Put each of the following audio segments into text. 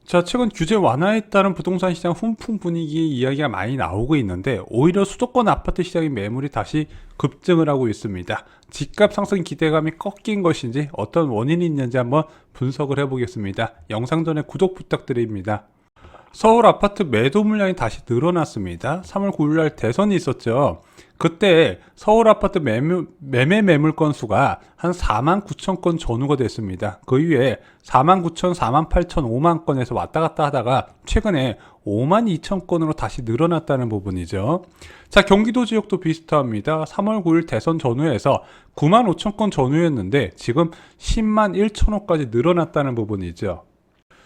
자, 최근 규제 완화에 따른 부동산 시장 훈풍 분위기의 이야기가 많이 나오고 있는데 오히려 수도권 아파트 시장의 매물이 다시 급증을 하고 있습니다. 집값 상승 기대감이 꺾인 것인지 어떤 원인이 있는지 한번 분석을 해보겠습니다. 영상 전에 구독 부탁드립니다. 서울 아파트 매도 물량이 다시 늘어났습니다. 3월 9일날 대선이 있었죠. 그때 서울 아파트 매매 매물 건수가 한 4만 9천 건 전후가 됐습니다. 그 이후에 4만 9천, 4만 8천, 5만 건에서 왔다 갔다 하다가 최근에 5만 2천 건으로 다시 늘어났다는 부분이죠. 자, 경기도 지역도 비슷합니다. 3월 9일 대선 전후에서 9만 5천 건 전후였는데 지금 10만 1천 호까지 늘어났다는 부분이죠.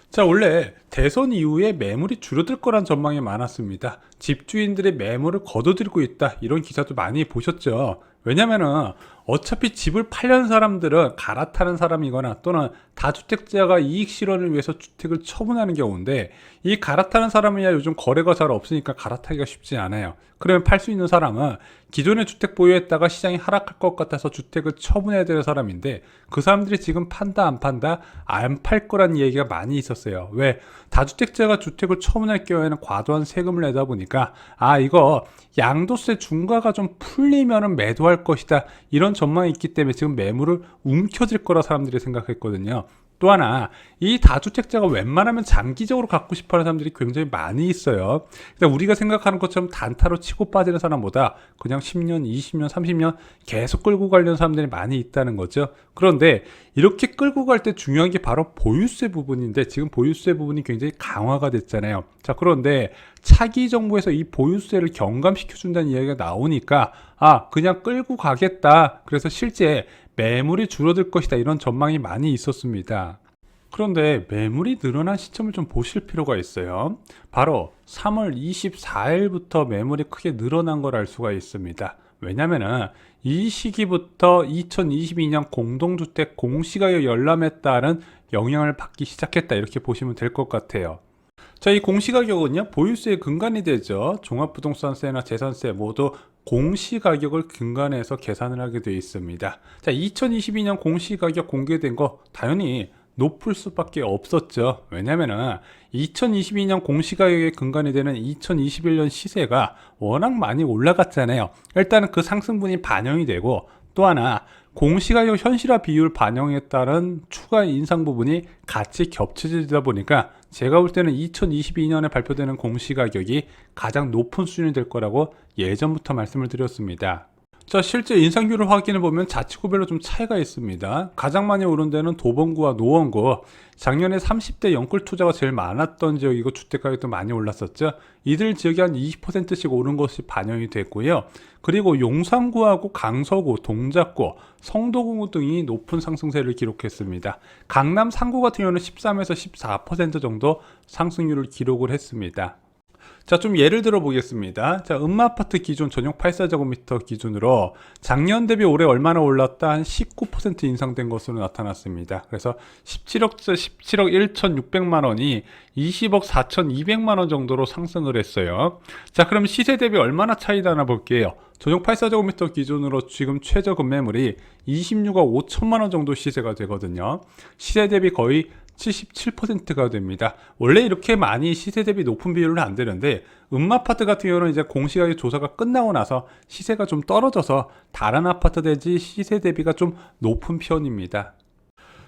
자, 원래 대선 이후에 매물이 줄어들 거란 전망이 많았습니다. 집주인들의 매물을 거둬들이고 있다, 이런 기사도 많이 보셨죠. 왜냐면은 어차피 집을 팔려는 사람들은 갈아타는 사람이거나 또는 다주택자가 이익 실현을 위해서 주택을 처분하는 경우인데, 이 갈아타는 사람이야 요즘 거래가 잘 없으니까 갈아타기가 쉽지 않아요. 그러면 팔 수 있는 사람은 기존의 주택 보유했다가 시장이 하락할 것 같아서 주택을 처분해야 되는 사람인데, 그 사람들이 지금 판다 안 판다, 안 팔 거란 얘기가 많이 있었어요. 왜? 다주택자가 주택을 처분할 경우에는 과도한 세금을 내다 보니까 이거 양도세 중과가 좀 풀리면은 매도할 것이다, 이런 전망이 있기 때문에 지금 매물을 움켜쥘 거라 사람들이 생각했거든요. 또 하나, 이 다주택자가 웬만하면 장기적으로 갖고 싶어하는 사람들이 굉장히 많이 있어요. 그러니까 우리가 생각하는 것처럼 단타로 치고 빠지는 사람보다 그냥 10년, 20년, 30년 계속 끌고 가려는 사람들이 많이 있다는 거죠. 그런데 이렇게 끌고 갈 때 중요한 게 바로 보유세 부분인데, 지금 보유세 부분이 굉장히 강화가 됐잖아요. 자, 그런데 차기 정부에서 이 보유세를 경감시켜준다는 이야기가 나오니까 그냥 끌고 가겠다, 그래서 실제 매물이 줄어들 것이다, 이런 전망이 많이 있었습니다. 그런데 매물이 늘어난 시점을 좀 보실 필요가 있어요. 바로 3월 24일부터 매물이 크게 늘어난 걸 알 수가 있습니다. 왜냐면은 이 시기부터 2022년 공동주택 공시가격 열람에 따른 영향을 받기 시작했다, 이렇게 보시면 될 것 같아요. 자, 이 공시가격은요, 보유세의 근간이 되죠. 종합부동산세나 재산세 모두 공시가격을 근간해서 계산을 하게 되어 있습니다. 자, 2022년 공시가격 공개된 거 당연히 높을 수밖에 없었죠. 왜냐면은 2022년 공시가격의 근간이 되는 2021년 시세가 워낙 많이 올라갔잖아요. 일단은 그 상승분이 반영이 되고, 또 하나 공시가격 현실화 비율 반영에 따른 추가 인상 부분이 같이 겹쳐지다 보니까 제가 볼 때는 2022년에 발표되는 공시가격이 가장 높은 수준이 될 거라고 예전부터 말씀을 드렸습니다. 자, 실제 인상률을 확인해 보면 자치구별로 좀 차이가 있습니다. 가장 많이 오른 데는 도봉구와 노원구, 작년에 30대 영끌 투자가 제일 많았던 지역이고 주택가격도 많이 올랐었죠. 이들 지역이 한 20%씩 오른 것이 반영이 됐고요. 그리고 용산구하고 강서구, 동작구, 성도구 등이 높은 상승세를 기록했습니다. 강남 3구 같은 경우는 13에서 14% 정도 상승률을 기록을 했습니다. 자, 좀 예를 들어 보겠습니다. 자, 음마아파트 기준 전용 84제곱미터 기준으로 작년 대비 올해 얼마나 올랐다? 한 19% 인상된 것으로 나타났습니다. 그래서 17억 1,600만 원이 20억 4,200만 원 정도로 상승을 했어요. 자, 그럼 시세 대비 얼마나 차이 나나 볼게요. 전용 84제곱미터 기준으로 지금 최저 급매물이 26억 5천만 원 정도 시세가 되거든요. 시세 대비 거의 77%가 됩니다. 원래 이렇게 많이 시세 대비 높은 비율은 안 되는데, 음마아파트 같은 경우는 이제 공시가격 조사가 끝나고 나서 시세가 좀 떨어져서 다른 아파트 대지 시세 대비가 좀 높은 편입니다.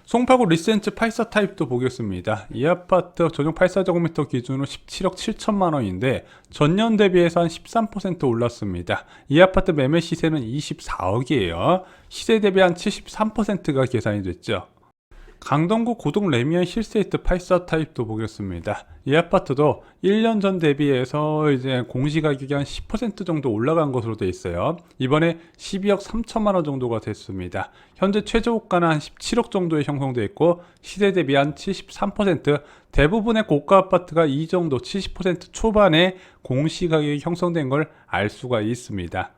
송파구 리센츠 84 타입도 보겠습니다. 이 아파트 전용 84제곱미터 기준으로 17억 7천만 원인데 전년 대비해서 한 13% 올랐습니다. 이 아파트 매매 시세는 24억이에요. 시세 대비 한 73%가 계산이 됐죠. 강동구 고동 레미안 힐스테이트 84 타입도 보겠습니다. 이 아파트도 1년 전 대비해서 이제 공시가격이 한 10% 정도 올라간 것으로 되어 있어요. 이번에 12억 3천만 원 정도가 됐습니다. 현재 최저고가는 한 17억 정도에 형성되어 있고 시세 대비 한 73%, 대부분의 고가 아파트가 이 정도 70% 초반에 공시가격이 형성된 걸 알 수가 있습니다.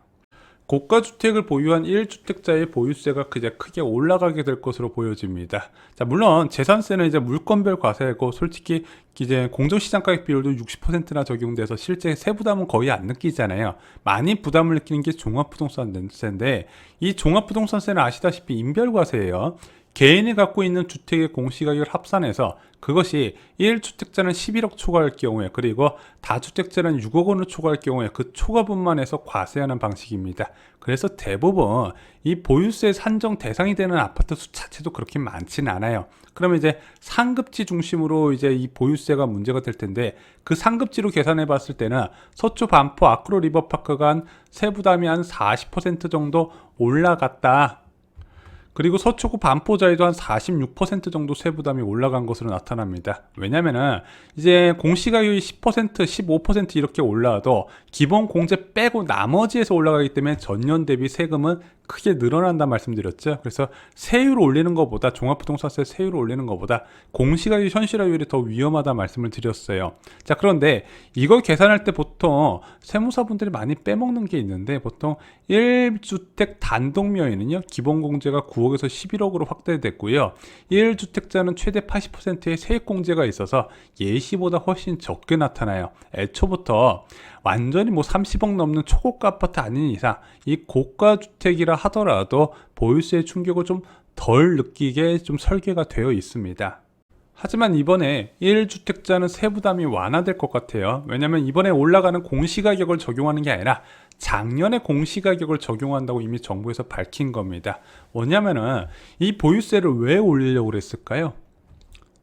고가주택을 보유한 1주택자의 보유세가 이제 크게 올라가게 될 것으로 보여집니다. 자, 물론 재산세는 이제 물건별 과세고 솔직히 이제 공정시장가격 비율도 60%나 적용돼서 실제 세부담은 거의 안 느끼잖아요. 많이 부담을 느끼는 게 종합부동산세인데 이 종합부동산세는 아시다시피 인별과세예요. 개인이 갖고 있는 주택의 공시가격을 합산해서 그것이 1주택자는 11억 초과할 경우에 그리고 다주택자는 6억 원을 초과할 경우에 그 초과분만 해서 과세하는 방식입니다. 그래서 대부분 이 보유세 산정 대상이 되는 아파트 수 자체도 그렇게 많지는 않아요. 그러면 이제 상급지 중심으로 이제 이 보유세가 문제가 될 텐데 그 상급지로 계산해 봤을 때는 서초, 반포, 아크로, 리버파크가 한 세부담이 한 40% 정도 올라갔다. 그리고 서초구 반포자에도 한 46% 정도 세부담이 올라간 것으로 나타납니다. 왜냐면은 이제 공시가격이 10%, 15% 이렇게 올라와도 기본 공제 빼고 나머지에서 올라가기 때문에 전년 대비 세금은 크게 늘어난다 말씀드렸죠. 그래서 세율을 올리는 것보다 종합부동산세 세율을 올리는 것보다 공시가격 현실화율이 더 위험하다 말씀을 드렸어요. 자, 그런데 이걸 계산할 때 보통 세무사분들이 많이 빼먹는 게 있는데 보통 1주택 단독면에는요 기본 공제가 9억에서 11억으로 확대됐고요. 1주택자는 최대 80%의 세액공제가 있어서 예시보다 훨씬 적게 나타나요. 애초부터 완전히 뭐 30억 넘는 초고가 아파트 아닌 이상 이 고가주택이라 하더라도 보유세 충격을 좀 덜 느끼게 좀 설계가 되어 있습니다. 하지만 이번에 1주택자는 세부담이 완화될 것 같아요. 왜냐면 이번에 올라가는 공시가격을 적용하는 게 아니라 작년에 공시가격을 적용한다고 이미 정부에서 밝힌 겁니다. 뭐냐면은 이 보유세를 왜 올리려고 그랬을까요?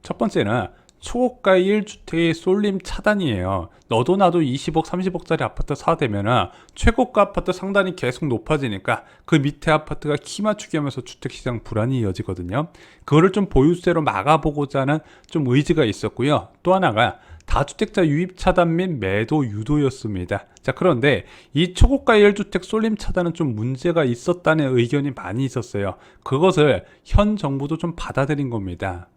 첫 번째는 초고가 1주택의 쏠림 차단이에요. 너도 나도 20억, 30억짜리 아파트 사대면은 최고가 아파트 상단이 계속 높아지니까 그 밑에 아파트가 키 맞추기 하면서 주택시장 불안이 이어지거든요. 그거를 좀 보유세로 막아보고자 하는 좀 의지가 있었고요. 또 하나가 다주택자 유입 차단 및 매도 유도였습니다. 자, 그런데 이 초고가 1주택 쏠림 차단은 좀 문제가 있었다는 의견이 많이 있었어요. 그것을 현 정부도 좀 받아들인 겁니다.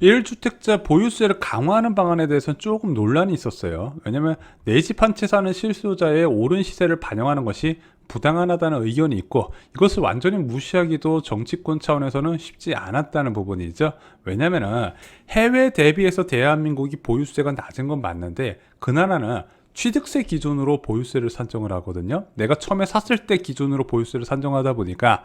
1주택자 보유세를 강화하는 방안에 대해서는 조금 논란이 있었어요. 왜냐면 내 집 한 채 사는 실수요자의 오른 시세를 반영하는 것이 부당하다는 의견이 있고 이것을 완전히 무시하기도 정치권 차원에서는 쉽지 않았다는 부분이죠. 왜냐면은 해외 대비해서 대한민국이 보유세가 낮은 건 맞는데 그 나라는 취득세 기준으로 보유세를 산정을 하거든요. 내가 처음에 샀을 때 기준으로 보유세를 산정하다 보니까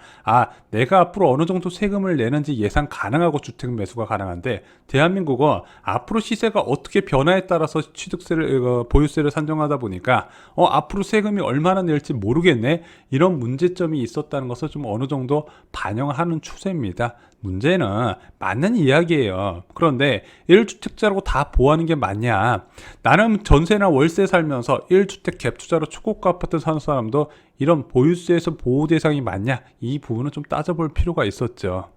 내가 앞으로 어느 정도 세금을 내는지 예상 가능하고 주택 매수가 가능한데 대한민국은 앞으로 시세가 어떻게 변화에 따라서 취득세를 보유세를 산정하다 보니까 앞으로 세금이 얼마나 낼지 모르겠네. 이런 문제점이 있었다는 것을 좀 어느 정도 반영하는 추세입니다. 문제는 맞는 이야기예요. 그런데 1주택자라고 다 보호하는 게 맞냐? 나는 전세나 월세 살면서 1주택 갭투자로 초고가 아파트 사는 사람도 이런 보유세에서 보호 대상이 맞냐? 이 부분은 좀 따져볼 필요가 있었죠.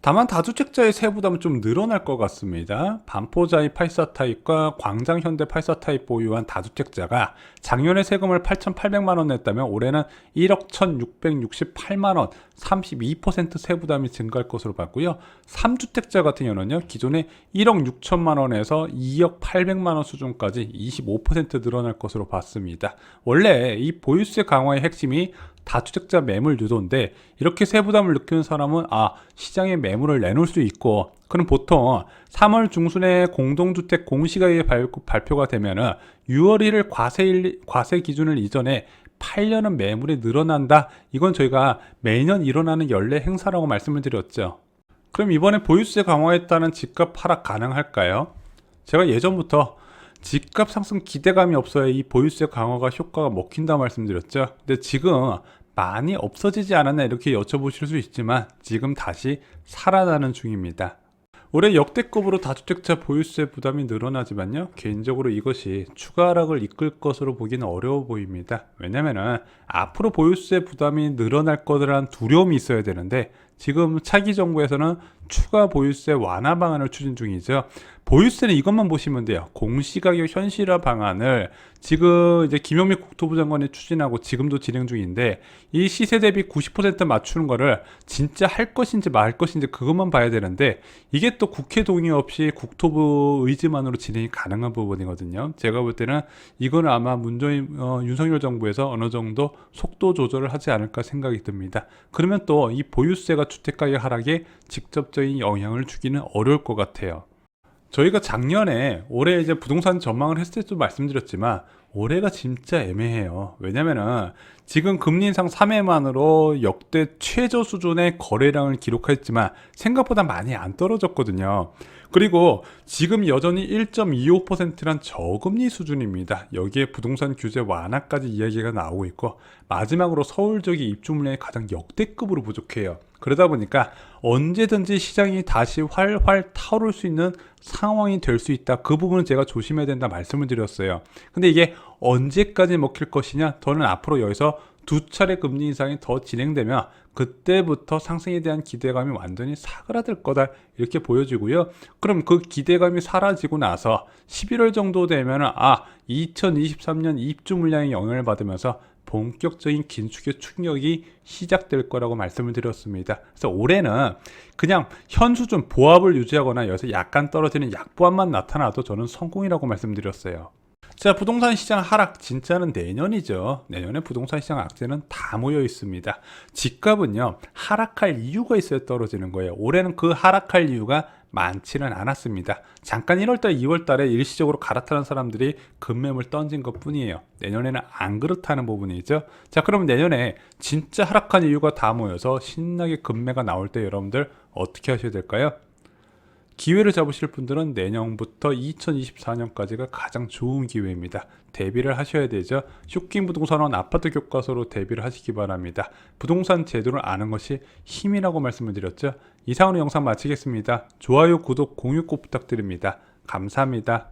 다만 다주택자의 세부담은 좀 늘어날 것 같습니다. 반포자이 84타입과 광장현대 84타입 보유한 다주택자가 작년에 세금을 8,800만원 냈다면 올해는 1억 1,668만원 32% 세부담이 증가할 것으로 봤고요. 3주택자 같은 경우는요 기존에 1억 6천만원에서 2억 800만원 수준까지 25% 늘어날 것으로 봤습니다. 원래 이 보유세 강화의 핵심이 다주택자 매물 유도인데 이렇게 세부담을 느끼는 사람은 시장에 매물을 내놓을 수 있고 그럼 보통 3월 중순에 공동주택 공시가격이 발표가 되면은 6월 1일 과세 기준을 이전에 8년은 매물이 늘어난다. 이건 저희가 매년 일어나는 연례 행사라고 말씀을 드렸죠. 그럼 이번에 보유세 강화에 따른 집값 하락 가능할까요? 제가 예전부터 집값 상승 기대감이 없어야 이 보유세 강화가 효과가 먹힌다 말씀드렸죠. 근데 지금 많이 없어지지 않았나 이렇게 여쭤보실 수 있지만 지금 다시 살아나는 중입니다. 올해 역대급으로 다주택자 보유세 부담이 늘어나지만요 개인적으로 이것이 추가 하락을 이끌 것으로 보기는 어려워 보입니다. 왜냐면은 앞으로 보유세 부담이 늘어날 거라는 두려움이 있어야 되는데 지금 차기 정부에서는 추가 보유세 완화 방안을 추진 중이죠. 보유세는 이것만 보시면 돼요. 공시가격 현실화 방안을 지금 이제 김용민 국토부 장관이 추진하고 지금도 진행 중인데, 이 시세 대비 90% 맞추는 거를 진짜 할 것인지 말 것인지 그것만 봐야 되는데, 이게 또 국회 동의 없이 국토부 의지만으로 진행이 가능한 부분이거든요. 제가 볼 때는 이거는 아마 윤석열 정부에서 어느 정도 속도 조절을 하지 않을까 생각이 듭니다. 그러면 또 이 보유세가 주택가격 하락에 직접적인 영향을 주기는 어려울 것 같아요. 저희가 작년에 올해 이제 부동산 전망을 했을 때도 말씀드렸지만, 올해가 진짜 애매해요. 왜냐면은 지금 금리 인상 3회만으로 역대 최저 수준의 거래량을 기록했지만 생각보다 많이 안 떨어졌거든요. 그리고 지금 여전히 1.25%란 저금리 수준입니다. 여기에 부동산 규제 완화까지 이야기가 나오고 있고, 마지막으로 서울 지역의 입주 물량이 가장 역대급으로 부족해요. 그러다 보니까 언제든지 시장이 다시 활활 타오를 수 있는 상황이 될 수 있다. 그 부분은 제가 조심해야 된다 말씀을 드렸어요. 근데 이게 언제까지 먹힐 것이냐? 저는 앞으로 여기서 두 차례 금리 인상이 더 진행되면 그때부터 상승에 대한 기대감이 완전히 사그라들 거다, 이렇게 보여지고요. 그럼 그 기대감이 사라지고 나서 11월 정도 되면 2023년 입주 물량의 영향을 받으면서 본격적인 긴축의 충격이 시작될 거라고 말씀을 드렸습니다. 그래서 올해는 그냥 현 수준 보합을 유지하거나 여기서 약간 떨어지는 약보합만 나타나도 저는 성공이라고 말씀드렸어요. 자, 부동산 시장 하락 진짜는 내년이죠. 내년에 부동산 시장 악재는 다 모여 있습니다. 집값은요, 하락할 이유가 있어야 떨어지는 거예요. 올해는 그 하락할 이유가 많지는 않았습니다. 잠깐 1월달, 2월달에 일시적으로 갈아타는 사람들이 급매물 던진 것 뿐이에요. 내년에는 안 그렇다는 부분이죠. 자, 그럼 내년에 진짜 하락한 이유가 다 모여서 신나게 급매가 나올 때 여러분들 어떻게 하셔야 될까요? 기회를 잡으실 분들은 내년부터 2024년까지가 가장 좋은 기회입니다. 대비를 하셔야 되죠. 쇼킹 부동산원 아파트 교과서로 대비를 하시기 바랍니다. 부동산 제도를 아는 것이 힘이라고 말씀을 드렸죠. 이상으로 영상 마치겠습니다. 좋아요, 구독, 공유 꼭 부탁드립니다. 감사합니다.